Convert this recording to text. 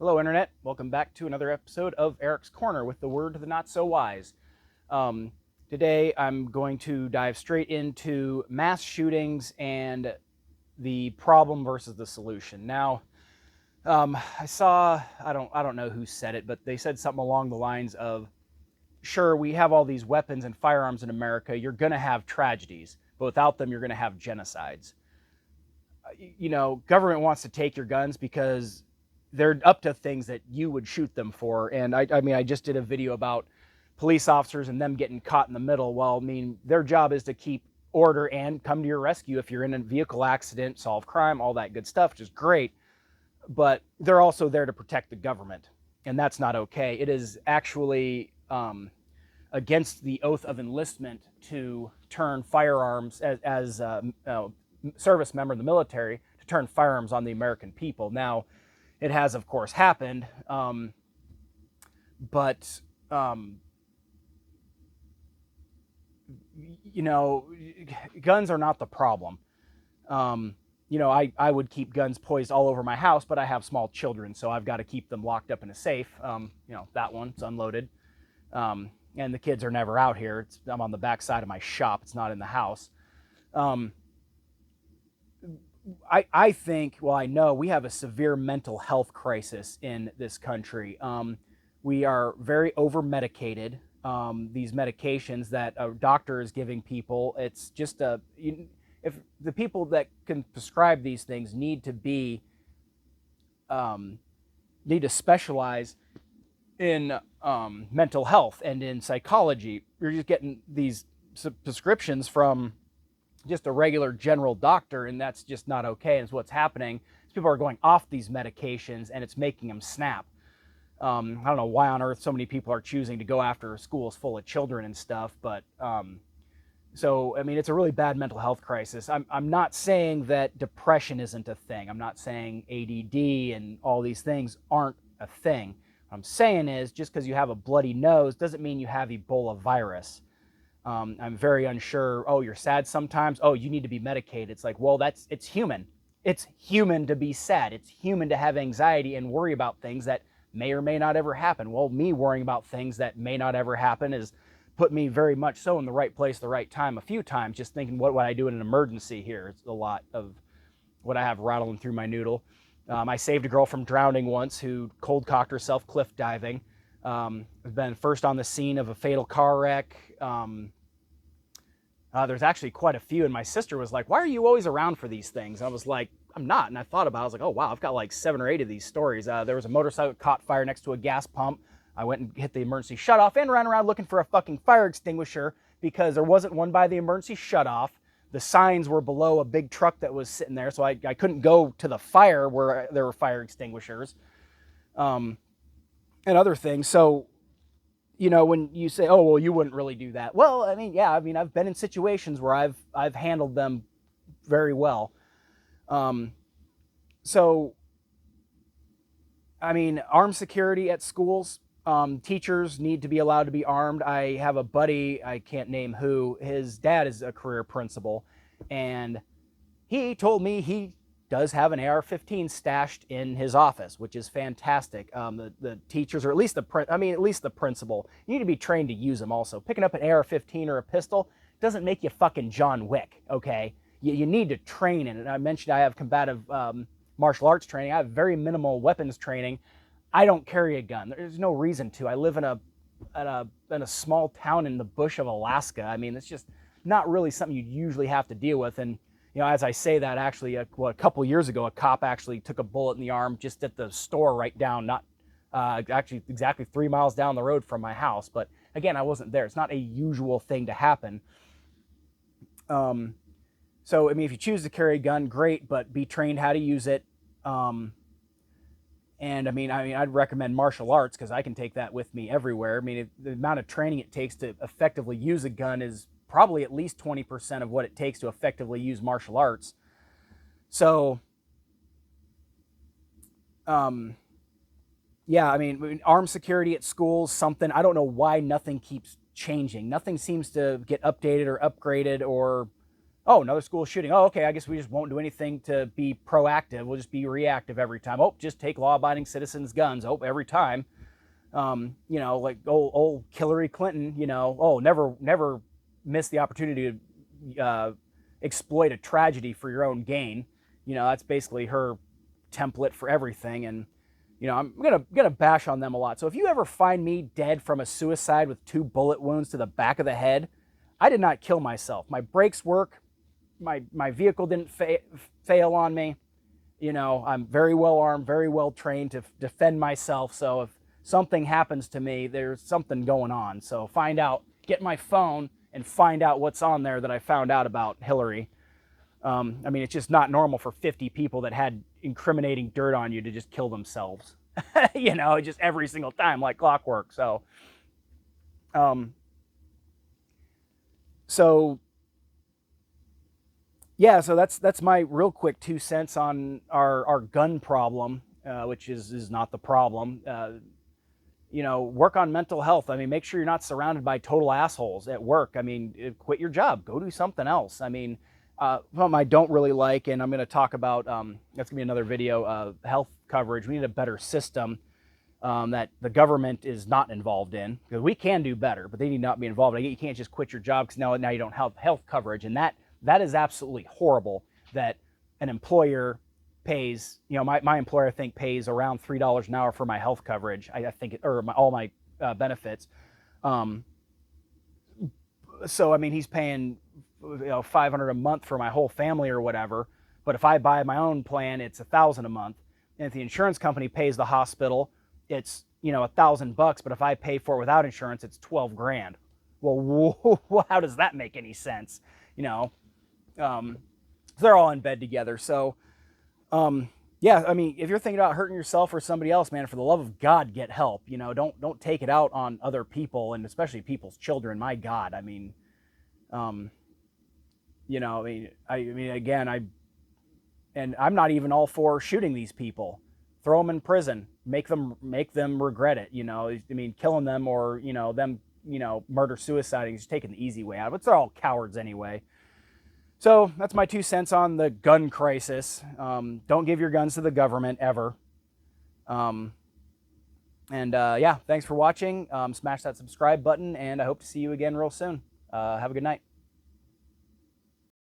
Hello, Internet. Welcome back to another episode of Eric's Corner with the word to the not so wise. Um, Today, I'm going to dive straight into mass shootings and the problem versus the solution. Now, I saw I don't know who said it, but they said something along the lines of, "Sure, we have all these weapons and firearms in America. You're going to have tragedies, but without them, you're going to have genocides." Government wants to take your guns because they're up to things that you would shoot them for. And I just did a video about police officers and them getting caught in the middle. Well, I mean, their job is to keep order and come to your rescue if you're in a vehicle accident, solve crime, all that good stuff, which is great. But they're also there to protect the government, and that's not okay. It is actually against the oath of enlistment to turn firearms as service member of the military to turn firearms on the American people. Now, it has, of course, happened, but you know, guns are not the problem. I would keep guns poised all over my house, but I have small children, so I've got to keep them locked up in a safe. That one's unloaded, and the kids are never out here. I'm on the back side of my shop. It's not in the house. Um, I think, well, I know we have a severe mental health crisis in this country. We are very over medicated. These medications that a doctor is giving people, it's just if the people that can prescribe these things um, need to specialize in mental health and in psychology. You're just getting these prescriptions from just a regular general doctor, and that's just not okay. And it's what's happening is people are going off these medications, and it's making them snap. I don't know why on earth so many people are choosing to go after schools full of children and stuff, but so I mean, it's a really bad mental health crisis. I'm not saying that depression isn't a thing. I'm not saying ADD and all these things aren't a thing. What I'm saying is just because you have a bloody nose doesn't mean you have Ebola virus. I'm very unsure. Oh, you're sad sometimes. Oh, you need to be medicated. It's like, well, it's human. It's human to be sad. It's human to have anxiety and worry about things that may or may not ever happen. Well, me worrying about things that may not ever happen is put me very much so in the right place, the right time a few times, just thinking, what would I do in an emergency here? It's a lot of what I have rattling through my noodle. I saved a girl from drowning once who cold cocked herself cliff diving. I've been first on the scene of a fatal car wreck. There's actually quite a few, and my sister was like, "Why are you always around for these things?" I was like, "I'm not." And I thought about it. I was like, "Oh, wow, I've got like 7 or 8 of these stories." There was a motorcycle that caught fire next to a gas pump. I went and hit the emergency shutoff and ran around looking for a fucking fire extinguisher because there wasn't one by the emergency shutoff. The signs were below a big truck that was sitting there, so I couldn't go to the fire where there were fire extinguishers, um, and other things. So when you say, "Oh, well, you wouldn't really do that," well, I mean, yeah, I mean, I've been in situations where I've handled them very well. Um, so, I mean, armed security at schools. Teachers need to be allowed to be armed. I have a buddy, I can't name who. His dad is a career principal, and he told me he does have an AR-15 stashed in his office, which is fantastic. The teachers, or at least at least the principal, you need to be trained to use them. Also, picking up an AR-15 or a pistol doesn't make you fucking John Wick. Okay, you need to train in it. I mentioned I have combative martial arts training. I have very minimal weapons training. I don't carry a gun. There's no reason to. I live in a small town in the bush of Alaska. I mean, it's just not really something you'd usually have to deal with. And as I say that, actually, a couple years ago, a cop actually took a bullet in the arm just at the store right down, not actually exactly 3 miles down the road from my house. But again, I wasn't there. It's not a usual thing to happen. So, I mean, if you choose to carry a gun, great, but be trained how to use it. And I'd recommend martial arts because I can take that with me everywhere. I mean, the amount of training it takes to effectively use a gun is probably at least 20% of what it takes to effectively use martial arts. So, yeah, I mean, armed security at schools, something. I don't know why nothing keeps changing. Nothing seems to get updated or upgraded or Oh, another school shooting. Oh, okay, I guess we just won't do anything to be proactive. We'll just be reactive every time. Oh, just take law-abiding citizens' guns. Oh, every time. You know, like old Hillary Clinton, you know, oh, never miss the opportunity to exploit a tragedy for your own gain. You know, that's basically her template for everything. And, you know, I'm gonna bash on them a lot. So if you ever find me dead from a suicide with 2 bullet wounds to the back of the head, I did not kill myself. My brakes work. My vehicle didn't fail on me. You know, I'm very well armed, very well trained to defend myself. So if something happens to me, there's something going on. So find out, get my phone and find out what's on there that I found out about Hillary. I mean, it's just not normal for 50 people that had incriminating dirt on you to just kill themselves. You know, just every single time, like clockwork. So, so yeah, so that's my real quick 2 cents on our gun problem, which is not the problem. You know, work on mental health. I mean, make sure you're not surrounded by total assholes at work. I mean, quit your job, go do something else. I mean, something I don't really like, and I'm going to talk about, that's going to be another video, health coverage. We need a better system that the government is not involved in, because we can do better, but they need not be involved. You can't just quit your job because now you don't have health coverage, and that is absolutely horrible that an employer pays, you know, my employer, I think, pays around $3 an hour for my health coverage. I think, or all my benefits. So, I mean, he's paying, you know, $500 a month for my whole family or whatever. But if I buy my own plan, it's $1,000 a month. And if the insurance company pays the hospital, it's, you know, $1,000. But if I pay for it without insurance, it's 12 grand. Well, how does that make any sense? You know, they're all in bed together. So, yeah, I mean, if you're thinking about hurting yourself or somebody else, man, for the love of God, get help. You know, don't take it out on other people, and especially people's children. My God, I mean, you know, I mean, again, I'm not even all for shooting these people. Throw them in prison, make them regret it. You know, I mean, killing them or, you know, them, you know, murder suiciding, just taking the easy way out. But they're all cowards anyway. So that's my 2 cents on the gun crisis. Don't give your guns to the government ever. Yeah, thanks for watching. Smash that subscribe button, and I hope to see you again real soon. Have a good night.